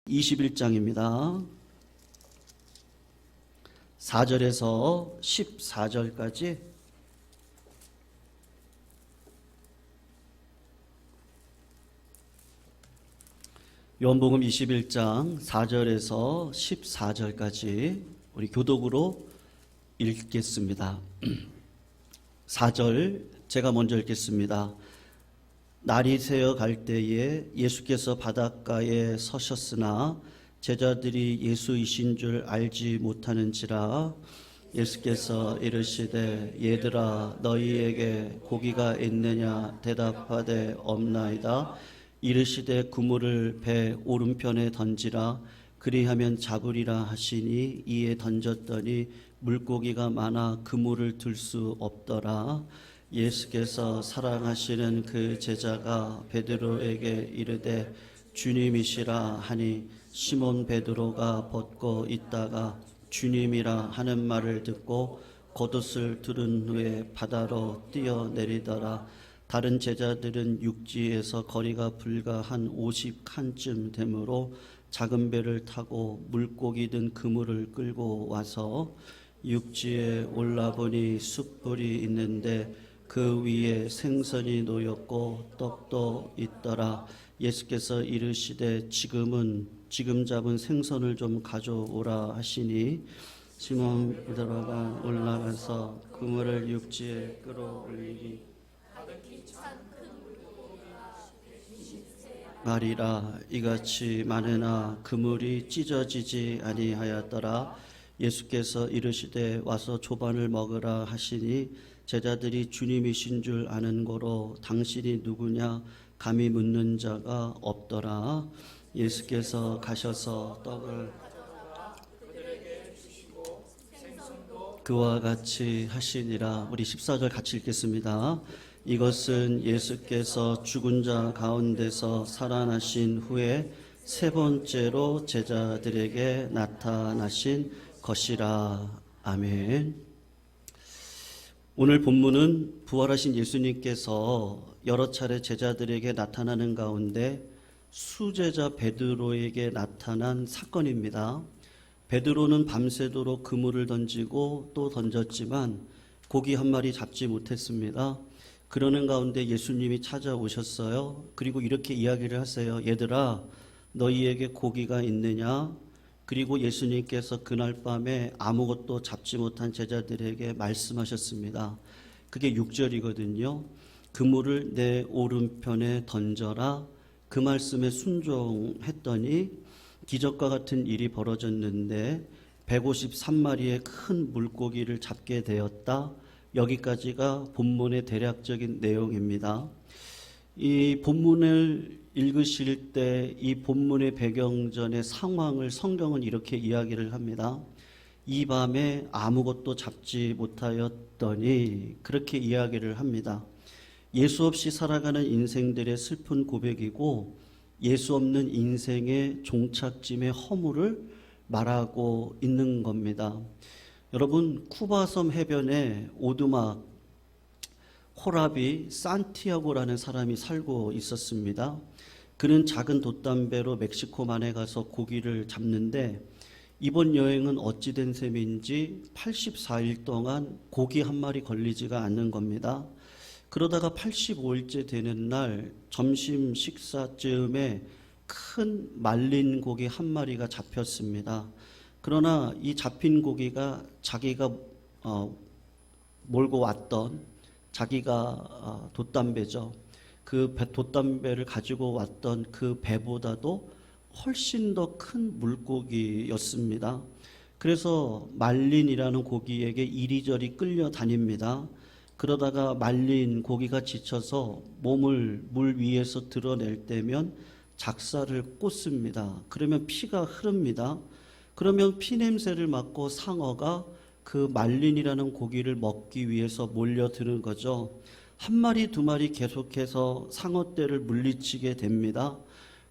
21장입니다. 4절에서 14절까지 요한복음 21장 4절에서 14절까지 우리 교독으로 읽겠습니다. 4절 제가 먼저 읽겠습니다. 날이 새어 갈 때에 예수께서 바닷가에 서셨으나 제자들이 예수이신 줄 알지 못하는지라. 예수께서 이르시되 얘들아 너희에게 고기가 있느냐 대답하되 없나이다. 이르시되 그물을 배 오른편에 던지라. 그리하면 잡으리라 하시니 이에 던졌더니 물고기가 많아 그물을 들 수 없더라. 예수께서 사랑하시는 그 제자가 베드로에게 이르되 주님이시라 하니 시몬 베드로가 벗고 있다가 주님이라 하는 말을 듣고 겉옷을 두른 후에 바다로 뛰어내리더라. 다른 제자들은 육지에서 거리가 불과 한 50칸쯤 되므로 작은 배를 타고 물고기 든 그물을 끌고 와서 육지에 올라보니 숯불이 있는데 그 위에 생선이 놓였고 떡도 있더라. 예수께서 이르시되 지금 잡은 생선을 좀 가져오라 하시니 시몬 베드로가 올라가서 그물을 육지에 끌어올리니 말이라 이같이 많으나 그물이 찢어지지 아니하였더라. 예수께서 이르시되 와서 조반을 먹으라 하시니 제자들이 주님이신 줄 아는 고로 당신이 누구냐 감히 묻는 자가 없더라. 예수께서 가셔서 떡을 그와 같이 하시니라. 우리 14절 같이 읽겠습니다. 이것은 예수께서 죽은 자 가운데서 살아나신 후에 세 번째로 제자들에게 나타나신 것이라. 아멘. 오늘 본문은 부활하신 예수님께서 여러 차례 제자들에게 나타나는 가운데 수제자 베드로에게 나타난 사건입니다. 베드로는 밤새도록 그물을 던지고 또 던졌지만 고기 한 마리 잡지 못했습니다. 그러는 가운데 예수님이 찾아오셨어요. 그리고 이렇게 이야기를 하세요. 얘들아 너희에게 고기가 있느냐? 그리고 예수님께서 그날 밤에 아무것도 잡지 못한 제자들에게 말씀하셨습니다. 그게 6절이거든요. 그물을 내 오른편에 던져라. 그 말씀에 순종했더니 기적과 같은 일이 벌어졌는데 153마리의 큰 물고기를 잡게 되었다. 여기까지가 본문의 대략적인 내용입니다. 이 본문을 읽으실 때 이 본문의 배경전의 상황을 성경은 이렇게 이야기를 합니다. 이 밤에 아무것도 잡지 못하였더니 그렇게 이야기를 합니다. 예수 없이 살아가는 인생들의 슬픈 고백이고 예수 없는 인생의 종착짐의 허물을 말하고 있는 겁니다. 여러분 쿠바섬 해변에 오두막 호라비 산티아고라는 사람이 살고 있었습니다. 그는 작은 돛담배로 멕시코만에 가서 고기를 잡는데 이번 여행은 어찌된 셈인지 84일 동안 고기 한 마리 걸리지가 않는 겁니다. 그러다가 85일째 되는 날 점심 식사쯤에 큰 말린 고기 한 마리가 잡혔습니다. 그러나 이 잡힌 고기가 자기가 몰고 왔던 자기가 돛담배죠. 그 돛담배를 가지고 왔던 그 배보다도 훨씬 더 큰 물고기였습니다. 그래서 말린이라는 고기에게 이리저리 끌려다닙니다. 그러다가 말린 고기가 지쳐서 몸을 물 위에서 드러낼 때면 작사를 꽂습니다. 그러면 피가 흐릅니다. 그러면 피 냄새를 맡고 상어가 그 말린이라는 고기를 먹기 위해서 몰려드는 거죠. 한 마리 두 마리 계속해서 상어떼를 물리치게 됩니다.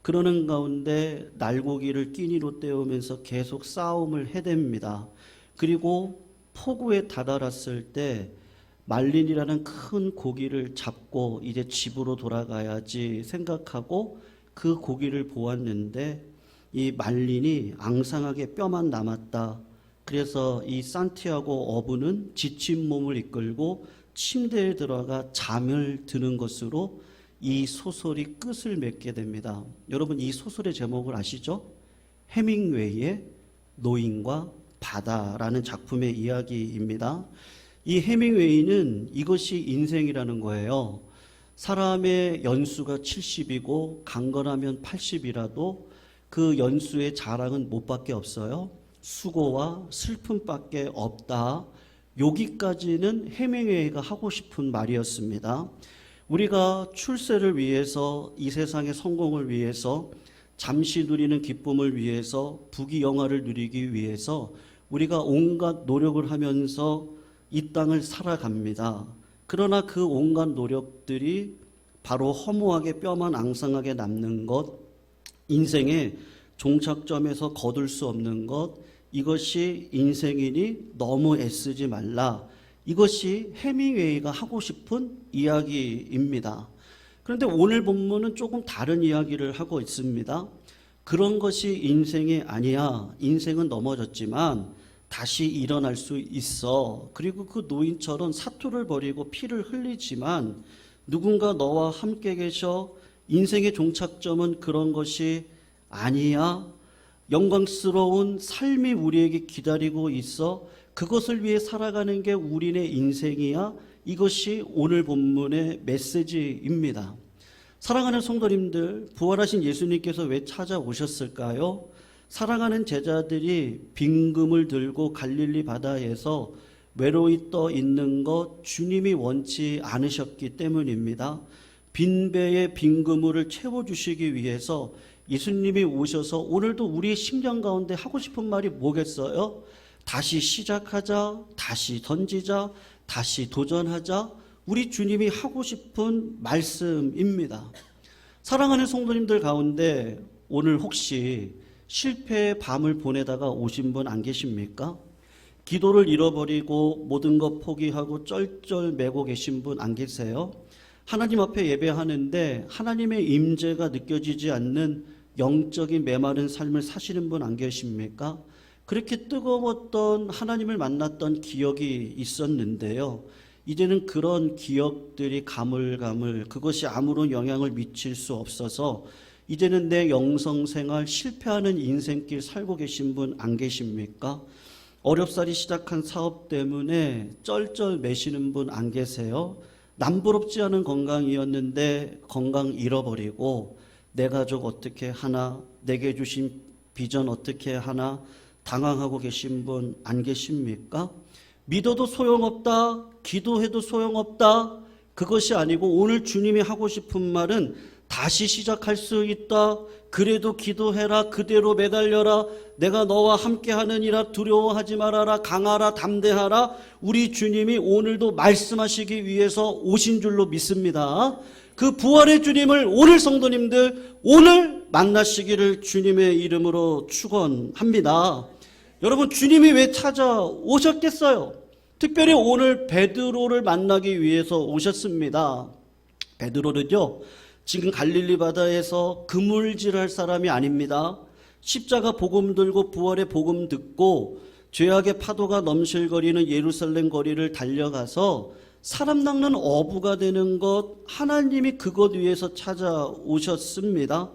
그러는 가운데 날고기를 끼니로 때우면서 계속 싸움을 해댑니다. 그리고 포구에 다다랐을 때 말린이라는 큰 고기를 잡고 이제 집으로 돌아가야지 생각하고 그 고기를 보았는데 이 말린이 앙상하게 뼈만 남았다. 그래서 이 산티아고 어부는 지친 몸을 이끌고 침대에 들어가 잠을 드는 것으로 이 소설이 끝을 맺게 됩니다. 여러분, 이 소설의 제목을 아시죠? 해밍웨이의 노인과 바다라는 작품의 이야기입니다. 이 해밍웨이는 이것이 인생이라는 거예요. 사람의 연수가 70이고 강건하면 80이라도 그 연수의 자랑은 못밖에 없어요. 수고와 슬픔밖에 없다. 여기까지는 해밍웨이가 하고 싶은 말이었습니다. 우리가 출세를 위해서, 이 세상의 성공을 위해서, 잠시 누리는 기쁨을 위해서, 부귀영화를 누리기 위해서 우리가 온갖 노력을 하면서 이 땅을 살아갑니다. 그러나 그 온갖 노력들이 바로 허무하게 뼈만 앙상하게 남는 것, 인생의 종착점에서 거둘 수 없는 것, 이것이 인생이니 너무 애쓰지 말라. 이것이 해밍웨이가 하고 싶은 이야기입니다. 그런데 오늘 본문은 조금 다른 이야기를 하고 있습니다. 그런 것이 인생이 아니야. 인생은 넘어졌지만 다시 일어날 수 있어. 그리고 그 노인처럼 사투를 벌이고 피를 흘리지만 누군가 너와 함께 계셔. 인생의 종착점은 그런 것이 아니야. 영광스러운 삶이 우리에게 기다리고 있어. 그것을 위해 살아가는 게 우리의 인생이야. 이것이 오늘 본문의 메시지입니다. 사랑하는 성도님들, 부활하신 예수님께서 왜 찾아오셨을까요? 사랑하는 제자들이 빈금을 들고 갈릴리 바다에서 외로이 떠 있는 것 주님이 원치 않으셨기 때문입니다. 빈배의 빈그물을 채워주시기 위해서 예수님이 오셔서 오늘도 우리의 심령 가운데 하고 싶은 말이 뭐겠어요? 다시 시작하자, 다시 던지자, 다시 도전하자. 우리 주님이 하고 싶은 말씀입니다. 사랑하는 성도님들 가운데 오늘 혹시 실패의 밤을 보내다가 오신 분 안 계십니까? 기도를 잃어버리고 모든 것 포기하고 쩔쩔매고 계신 분 안 계세요? 하나님 앞에 예배하는데 하나님의 임재가 느껴지지 않는 영적인 메마른 삶을 사시는 분 안 계십니까? 그렇게 뜨거웠던 하나님을 만났던 기억이 있었는데요. 이제는 그런 기억들이 가물가물, 그것이 아무런 영향을 미칠 수 없어서 이제는 내 영성생활 실패하는 인생길 살고 계신 분 안 계십니까? 어렵사리 시작한 사업 때문에 쩔쩔매시는 분 안 계세요? 남부럽지 않은 건강이었는데 건강 잃어버리고 내 가족 어떻게 하나, 내게 주신 비전 어떻게 하나 당황하고 계신 분 안 계십니까? 믿어도 소용없다, 기도해도 소용없다, 그것이 아니고 오늘 주님이 하고 싶은 말은 다시 시작할 수 있다. 그래도 기도해라. 그대로 매달려라. 내가 너와 함께하느니라. 두려워하지 말아라. 강하라. 담대하라. 우리 주님이 오늘도 말씀하시기 위해서 오신 줄로 믿습니다. 그 부활의 주님을 오늘 성도님들 오늘 만나시기를 주님의 이름으로 축원합니다. 여러분, 주님이 왜 찾아오셨겠어요? 특별히 오늘 베드로를 만나기 위해서 오셨습니다. 베드로는요, 지금 갈릴리 바다에서 그물질할 사람이 아닙니다. 십자가 복음 들고 부활의 복음 듣고 죄악의 파도가 넘실거리는 예루살렘 거리를 달려가서 사람 낚는 어부가 되는 것, 하나님이 그것 위해서 찾아오셨습니다.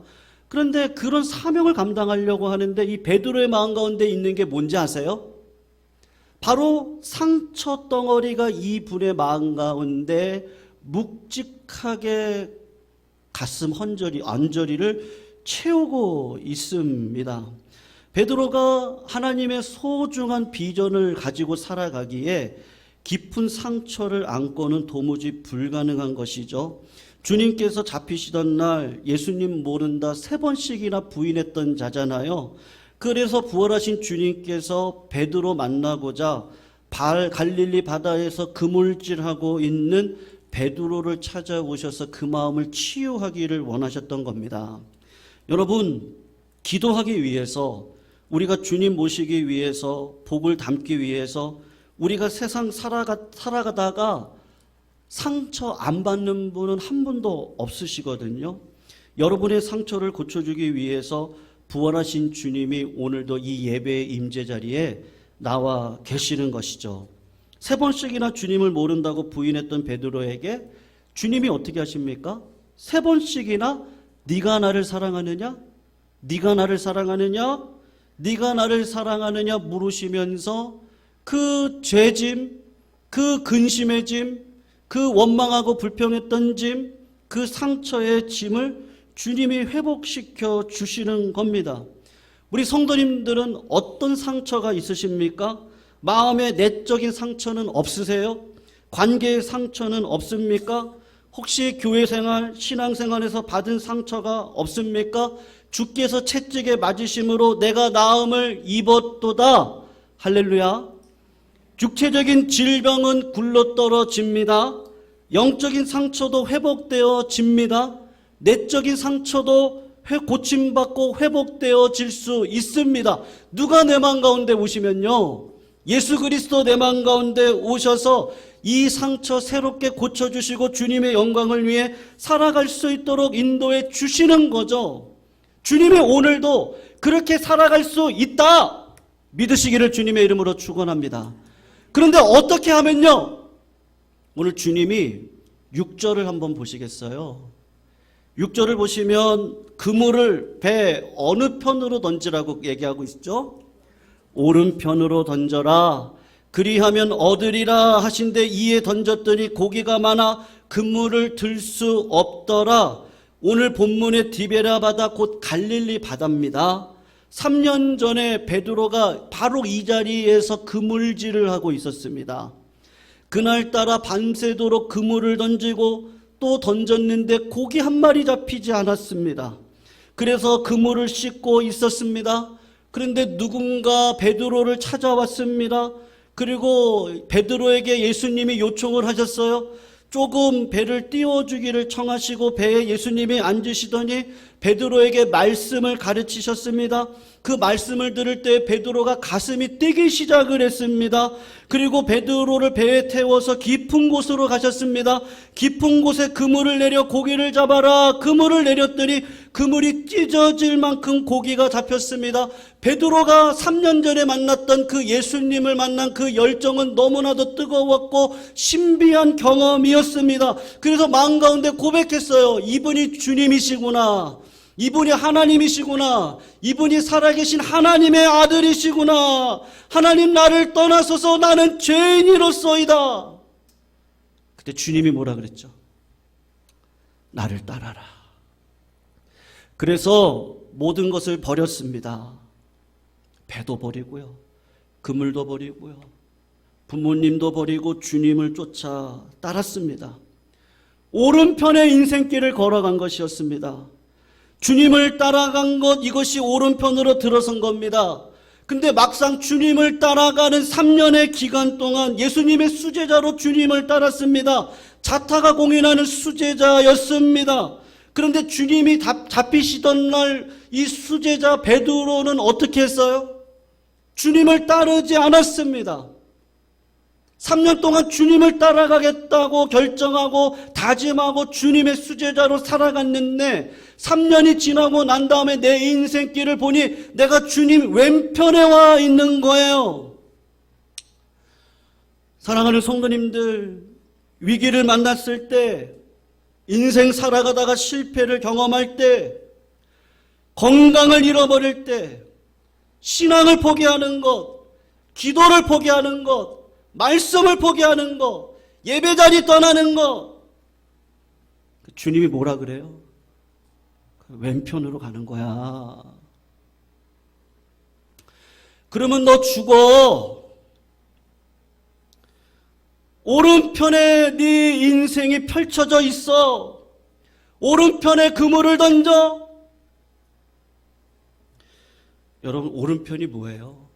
그런데 그런 사명을 감당하려고 하는데 이 베드로의 마음 가운데 있는 게 뭔지 아세요? 바로 상처 덩어리가 이 분의 마음 가운데 묵직하게 가슴 언저리를 채우고 있습니다. 베드로가 하나님의 소중한 비전을 가지고 살아가기에 깊은 상처를 안고는 도무지 불가능한 것이죠. 주님께서 잡히시던 날 예수님 모른다 3번씩이나 부인했던 자잖아요. 그래서 부활하신 주님께서 베드로 만나고자 갈릴리 바다에서 그물질하고 있는 베드로를 찾아오셔서 그 마음을 치유하기를 원하셨던 겁니다. 여러분, 기도하기 위해서, 우리가 주님 모시기 위해서, 복을 담기 위해서 우리가 세상 살아가다가 상처 안 받는 분은 한 분도 없으시거든요. 여러분의 상처를 고쳐주기 위해서 부활하신 주님이 오늘도 이 예배의 임재 자리에 나와 계시는 것이죠. 3번씩이나 주님을 모른다고 부인했던 베드로에게 주님이 어떻게 하십니까? 3번씩이나 네가 나를 사랑하느냐? 네가 나를 사랑하느냐? 네가 나를 사랑하느냐 물으시면서 그 죄짐, 그 근심의 짐, 그 원망하고 불평했던 짐, 그 상처의 짐을 주님이 회복시켜 주시는 겁니다. 우리 성도님들은 어떤 상처가 있으십니까? 마음의 내적인 상처는 없으세요? 관계의 상처는 없습니까? 혹시 교회생활, 신앙생활에서 받은 상처가 없습니까? 주께서 채찍에 맞으심으로 내가 나음을 입었도다. 할렐루야. 육체적인 질병은 굴러떨어집니다. 영적인 상처도 회복되어집니다. 내적인 상처도 고침받고 회복되어질 수 있습니다. 누가 내 마음 가운데 오시면요, 예수 그리스도 내 마음 가운데 오셔서 이 상처 새롭게 고쳐주시고 주님의 영광을 위해 살아갈 수 있도록 인도해 주시는 거죠. 주님이 오늘도 그렇게 살아갈 수 있다 믿으시기를 주님의 이름으로 축원합니다. 그런데 어떻게 하면요? 오늘 주님이 6절을 한번 보시겠어요? 6절을 보시면 그물을 배 어느 편으로 던지라고 얘기하고 있죠? 오른편으로 던져라. 그리하면 얻으리라 하신데 이에 던졌더니 고기가 많아 그물을 들 수 없더라. 오늘 본문의 디베라 바다 곧 갈릴리 바다입니다. 3년 전에 베드로가 바로 이 자리에서 그물질을 하고 있었습니다. 그날따라 밤새도록 그물을 던지고 또 던졌는데 고기 한 마리 잡히지 않았습니다. 그래서 그물을 씻고 있었습니다. 그런데 누군가 베드로를 찾아왔습니다. 그리고 베드로에게 예수님이 요청을 하셨어요. 조금 배를 띄워주기를 청하시고 배에 예수님이 앉으시더니 베드로에게 말씀을 가르치셨습니다. 그 말씀을 들을 때 베드로가 가슴이 뛰기 시작을 했습니다. 그리고 베드로를 배에 태워서 깊은 곳으로 가셨습니다. 깊은 곳에 그물을 내려 고기를 잡아라. 그물을 내렸더니 그물이 찢어질 만큼 고기가 잡혔습니다. 베드로가 3년 전에 만났던 그 예수님을 만난 그 열정은 너무나도 뜨거웠고 신비한 경험이었습니다. 그래서 마음 가운데 고백했어요. 이분이 주님이시구나. 이분이 하나님이시구나. 이분이 살아계신 하나님의 아들이시구나. 하나님 나를 떠나소서 나는 죄인이로소이다. 그때 주님이 뭐라 그랬죠? 나를 따라라. 그래서 모든 것을 버렸습니다. 배도 버리고요. 그물도 버리고요. 부모님도 버리고 주님을 쫓아 따랐습니다. 오른편의 인생길을 걸어간 것이었습니다. 주님을 따라간 것, 이것이 오른편으로 들어선 겁니다. 근데 막상 주님을 따라가는 3년의 기간 동안 예수님의 수제자로 주님을 따랐습니다. 자타가 공인하는 수제자였습니다. 그런데 주님이 잡히시던 날 이 수제자 베드로는 어떻게 했어요? 주님을 따르지 않았습니다. 3년 동안 주님을 따라가겠다고 결정하고 다짐하고 주님의 수제자로 살아갔는데 3년이 지나고 난 다음에 내 인생길을 보니 내가 주님 왼편에 와 있는 거예요. 사랑하는 성도님들, 위기를 만났을 때, 인생 살아가다가 실패를 경험할 때, 건강을 잃어버릴 때, 신앙을 포기하는 것, 기도를 포기하는 것, 말씀을 포기하는 것, 예배자리 떠나는 것, 주님이 뭐라 그래요? 왼편으로 가는 거야. 그러면 너 죽어. 오른편에 네 인생이 펼쳐져 있어. 오른편에 그물을 던져. 여러분, 오른편이 뭐예요?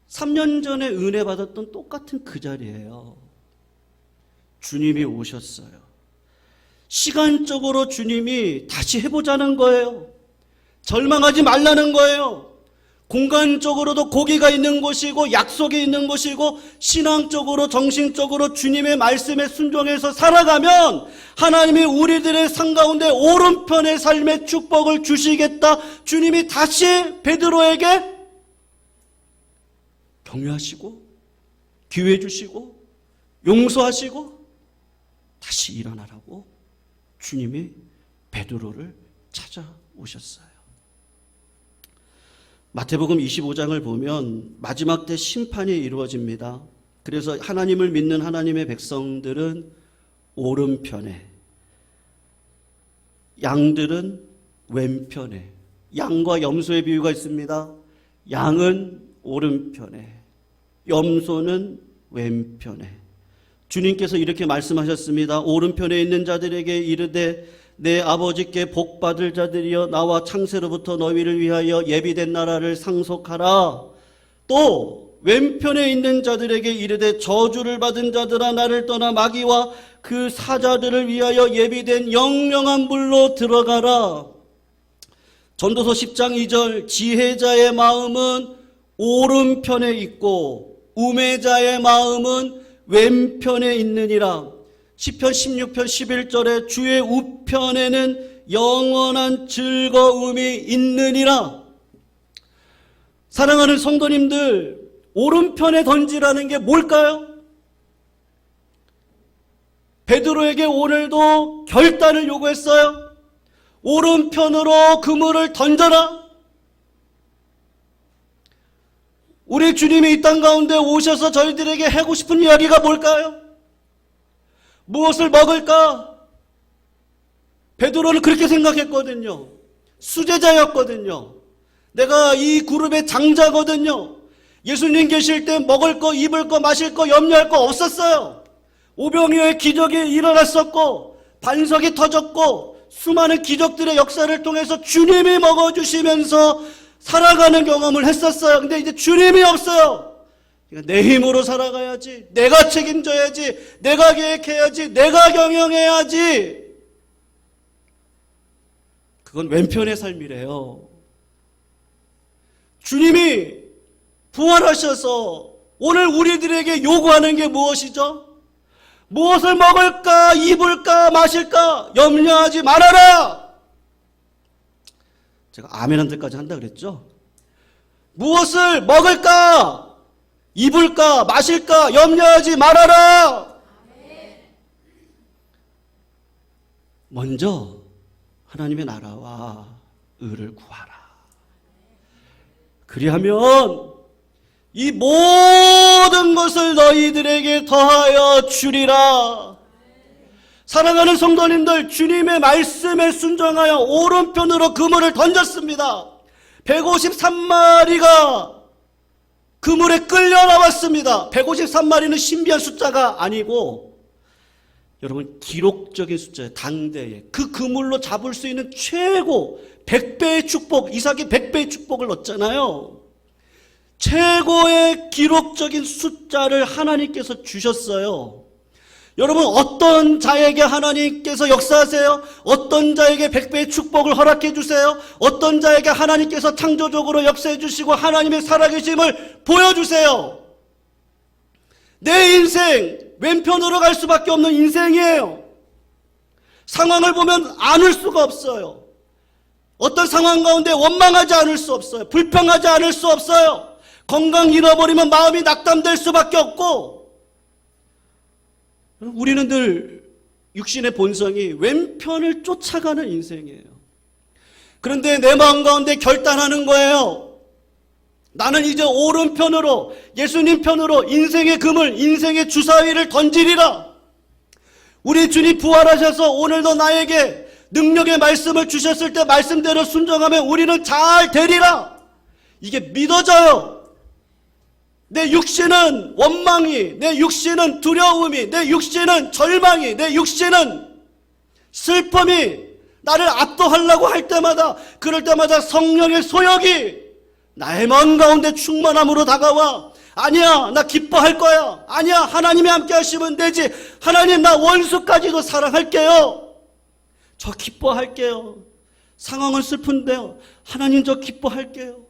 3년 전에 은혜 받았던 똑같은 그 자리예요. 주님이 오셨어요. 시간적으로 주님이 다시 해보자는 거예요. 절망하지 말라는 거예요. 공간적으로도 고기가 있는 곳이고 약속이 있는 곳이고 신앙적으로 정신적으로 주님의 말씀에 순종해서 살아가면 하나님이 우리들의 삶 가운데 오른편의 삶의 축복을 주시겠다. 주님이 다시 베드로에게 격려하시고 기회 주시고 용서하시고 다시 일어나라고 주님이 베드로를 찾아오셨어요. 마태복음 25장을 보면 마지막 때 심판이 이루어집니다. 그래서 하나님을 믿는 하나님의 백성들은 오른편에, 양들은 왼편에. 양과 염소의 비유가 있습니다. 양은 오른편에, 염소는 왼편에. 주님께서 이렇게 말씀하셨습니다. 오른편에 있는 자들에게 이르되 내 아버지께 복받을 자들이여 나와 창세로부터 너희를 위하여 예비된 나라를 상속하라. 또 왼편에 있는 자들에게 이르되 저주를 받은 자들아 나를 떠나 마귀와 그 사자들을 위하여 예비된 영영한 물로 들어가라. 전도서 10장 2절 지혜자의 마음은 오른편에 있고 우매자의 마음은 왼편에 있느니라. 시편 16편 11절에 주의 우편에는 영원한 즐거움이 있느니라. 사랑하는 성도님들, 오른편에 던지라는 게 뭘까요? 베드로에게 오늘도 결단을 요구했어요. 오른편으로 그물을 던져라. 우리 주님이 이 땅 가운데 오셔서 저희들에게 하고 싶은 이야기가 뭘까요? 무엇을 먹을까? 베드로는 그렇게 생각했거든요. 수제자였거든요. 내가 이 그룹의 장자거든요. 예수님 계실 때 먹을 거, 입을 거, 마실 거, 염려할 거 없었어요. 오병이어의 기적이 일어났었고 반석이 터졌고 수많은 기적들의 역사를 통해서 주님이 먹어주시면서 살아가는 경험을 했었어요. 근데 이제 주님이 없어요. 그러니까 내 힘으로 살아가야지, 내가 책임져야지, 내가 계획해야지, 내가 경영해야지. 그건 왼편의 삶이래요. 주님이 부활하셔서 오늘 우리들에게 요구하는 게 무엇이죠? 무엇을 먹을까, 입을까, 마실까 염려하지 말아라. 제가 아멘한 데까지 한다 그랬죠? 무엇을 먹을까, 입을까, 마실까 염려하지 말아라. 먼저 하나님의 나라와 의를 구하라. 그리하면 이 모든 것을 너희들에게 더하여 주리라. 사랑하는 성도님들, 주님의 말씀에 순종하여 오른편으로 그물을 던졌습니다. 153마리가 그물에 끌려 나왔습니다. 153마리는 신비한 숫자가 아니고 여러분 기록적인 숫자예요. 당대에 그 그물로 잡을 수 있는 최고 100배의 축복, 이삭이 100배의 축복을 얻잖아요. 최고의 기록적인 숫자를 하나님께서 주셨어요. 여러분, 어떤 자에게 하나님께서 역사하세요? 어떤 자에게 100배의 축복을 허락해 주세요? 어떤 자에게 하나님께서 창조적으로 역사해 주시고 하나님의 살아계심을 보여주세요? 내 인생 왼편으로 갈 수밖에 없는 인생이에요. 상황을 보면 안을 수가 없어요. 어떤 상황 가운데 원망하지 않을 수 없어요. 불평하지 않을 수 없어요. 건강 잃어버리면 마음이 낙담될 수밖에 없고, 우리는 늘 육신의 본성이 왼편을 쫓아가는 인생이에요. 그런데 내 마음 가운데 결단하는 거예요. 나는 이제 오른편으로, 예수님 편으로 인생의 그물, 인생의 주사위를 던지리라. 우리 주님 부활하셔서 오늘도 나에게 능력의 말씀을 주셨을 때 말씀대로 순종하면 우리는 잘 되리라. 이게 믿어져요. 내 육신은 원망이, 내 육신은 두려움이, 내 육신은 절망이, 내 육신은 슬픔이 나를 압도하려고 할 때마다, 그럴 때마다 성령의 소욕이 나의 마음 가운데 충만함으로 다가와. 아니야, 나 기뻐할 거야. 아니야, 하나님이 함께 하시면 되지. 하나님, 나 원수까지도 사랑할게요. 저 기뻐할게요. 상황은 슬픈데요, 하나님 저 기뻐할게요.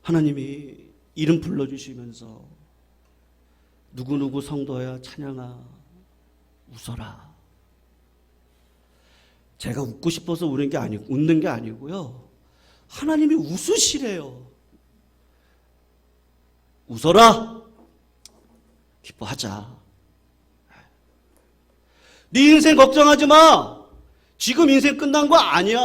하나님이 이름 불러주시면서 누구누구 성도야 찬양아 웃어라. 제가 웃고 싶어서 웃는 게 아니고요. 하나님이 웃으시래요. 웃어라. 기뻐하자. 네 인생 걱정하지 마. 지금 인생 끝난 거 아니야.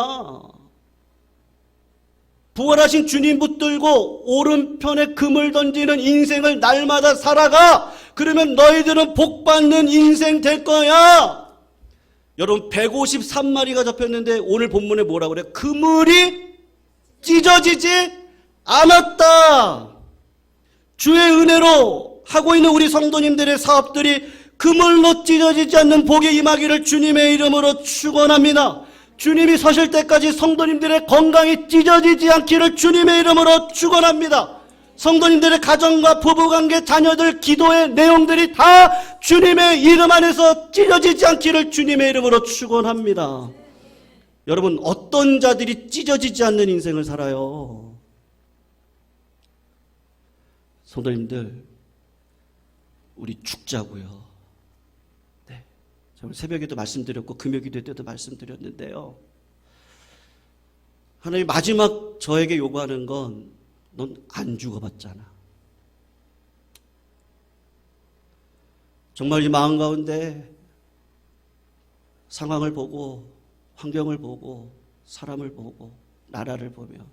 부활하신 주님 붙들고 오른편에 금을 던지는 인생을 날마다 살아가. 그러면 너희들은 복받는 인생 될 거야. 여러분 153마리가 잡혔는데 오늘 본문에 뭐라고 그래요? 그물이 찢어지지 않았다. 주의 은혜로 하고 있는 우리 성도님들의 사업들이 그물로 찢어지지 않는 복이 임하기를 주님의 이름으로 축원합니다. 주님이 서실 때까지 성도님들의 건강이 찢어지지 않기를 주님의 이름으로 축원합니다. 성도님들의 가정과 부부관계, 자녀들, 기도의 내용들이 다 주님의 이름 안에서 찢어지지 않기를 주님의 이름으로 축원합니다. 여러분, 어떤 자들이 찢어지지 않는 인생을 살아요? 성도님들, 우리 죽자고요. 네, 저는 새벽에도 말씀드렸고 금요기도 때도 말씀드렸는데요. 하나님 마지막 저에게 요구하는 건 넌 안 죽어봤잖아. 정말 이 마음 가운데 상황을 보고 환경을 보고 사람을 보고 나라를 보며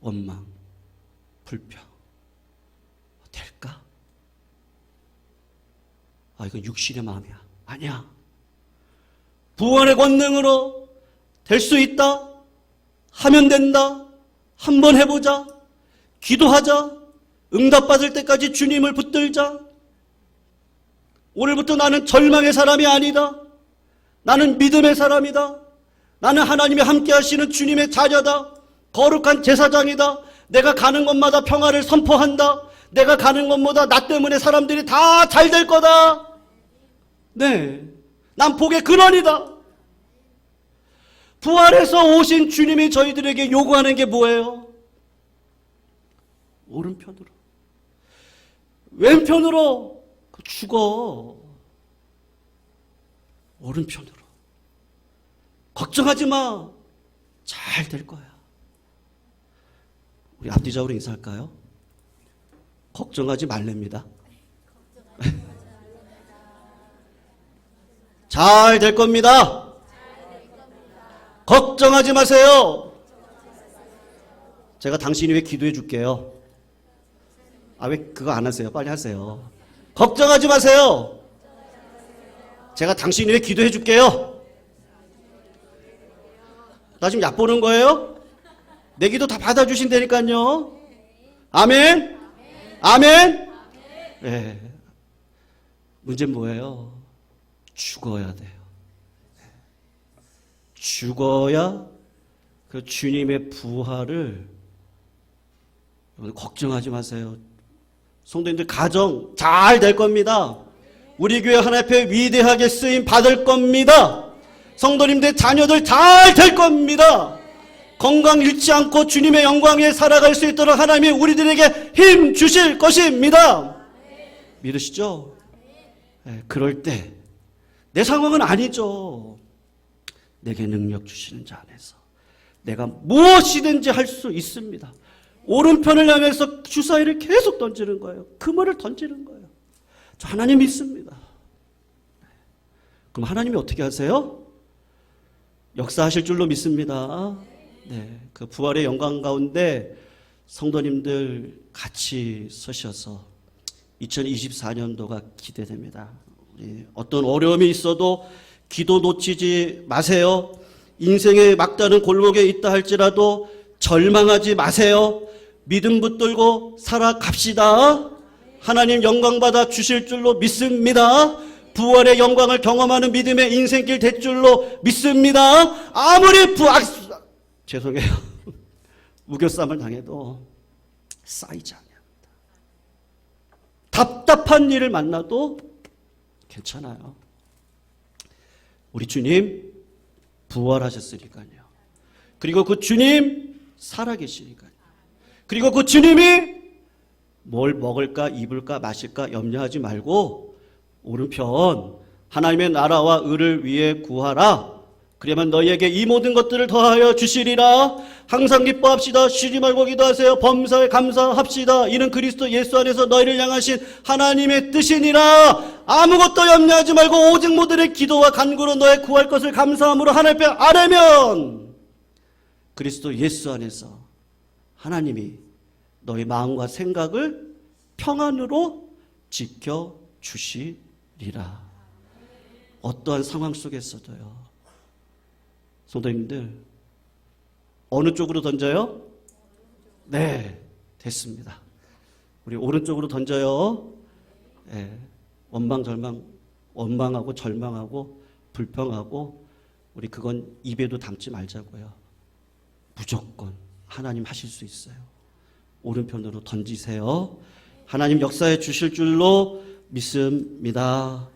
원망, 불평 될까? 이건 육신의 마음이야. 아니야. 부활의 권능으로 될 수 있다. 하면 된다. 한번 해보자. 기도하자. 응답받을 때까지 주님을 붙들자. 오늘부터 나는 절망의 사람이 아니다. 나는 믿음의 사람이다. 나는 하나님이 함께 하시는 주님의 자녀다. 거룩한 제사장이다. 내가 가는 곳마다 평화를 선포한다. 내가 가는 곳마다 나 때문에 사람들이 다 잘 될 거다. 네, 난 복의 근원이다. 부활해서 오신 주님이 저희들에게 요구하는 게 뭐예요? 오른편으로. 왼편으로 죽어. 오른편으로. 걱정하지 마. 잘 될 거야. 우리 앞뒤좌우로 인사할까요? 걱정하지 말랍니다. 잘 될 겁니다. 걱정하지 마세요. 제가 당신이 위해 기도해 줄게요. 왜 그거 안 하세요? 빨리 하세요. 걱정하지 마세요. 제가 당신 위해 기도해 줄게요. 나 지금 얕보는 거예요? 내 기도 다 받아주신다니까요. 아멘. 아멘. 네. 문제는 뭐예요? 죽어야 돼요. 죽어야 그 주님의 부활을, 걱정하지 마세요. 성도님들 가정 잘 될 겁니다. 우리 교회 하나님 앞에 위대하게 쓰임 받을 겁니다. 성도님들 자녀들 잘 될 겁니다. 건강 잃지 않고 주님의 영광 위에 살아갈 수 있도록 하나님이 우리들에게 힘 주실 것입니다. 믿으시죠? 네, 그럴 때 내 상황은 아니죠. 내게 능력 주시는 자 안에서 내가 무엇이든지 할 수 있습니다. 오른편을 향해서 주사위를 계속 던지는 거예요. 그물을 던지는 거예요. 저 하나님 믿습니다. 그럼 하나님이 어떻게 하세요? 역사하실 줄로 믿습니다. 네, 그 부활의 영광 가운데 성도님들 같이 서셔서 2024년도가 기대됩니다. 어떤 어려움이 있어도 기도 놓치지 마세요. 인생의 막다른 골목에 있다 할지라도 절망하지 마세요. 믿음 붙들고 살아갑시다. 하나님 영광 받아 주실 줄로 믿습니다. 부활의 영광을 경험하는 믿음의 인생길 될 줄로 믿습니다. 아무리 죄송해요. 우겨쌈을 당해도 쌓이지 않습니다. 답답한 일을 만나도 괜찮아요. 우리 주님 부활하셨으니까요. 그리고 그 주님 살아계시니까요. 그리고 그 주님이 뭘 먹을까 입을까 마실까 염려하지 말고 오른편 하나님의 나라와 의를 위해 구하라. 그러면 너희에게 이 모든 것들을 더하여 주시리라. 항상 기뻐합시다. 쉬지 말고 기도하세요. 범사에 감사합시다. 이는 그리스도 예수 안에서 너희를 향하신 하나님의 뜻이니라. 아무것도 염려하지 말고 오직 모든의 기도와 간구로 너의 구할 것을 감사함으로 하나님 앞에 아뢰면 그리스도 예수 안에서 하나님이 너의 마음과 생각을 평안으로 지켜주시리라. 어떠한 상황 속에서도요. 성도님들, 어느 쪽으로 던져요? 네, 됐습니다. 우리 오른쪽으로 던져요. 네, 원망하고 절망하고 불평하고 우리 그건 입에도 담지 말자고요. 무조건 하나님 하실 수 있어요. 오른편으로 던지세요. 하나님 역사해 주실 줄로 믿습니다.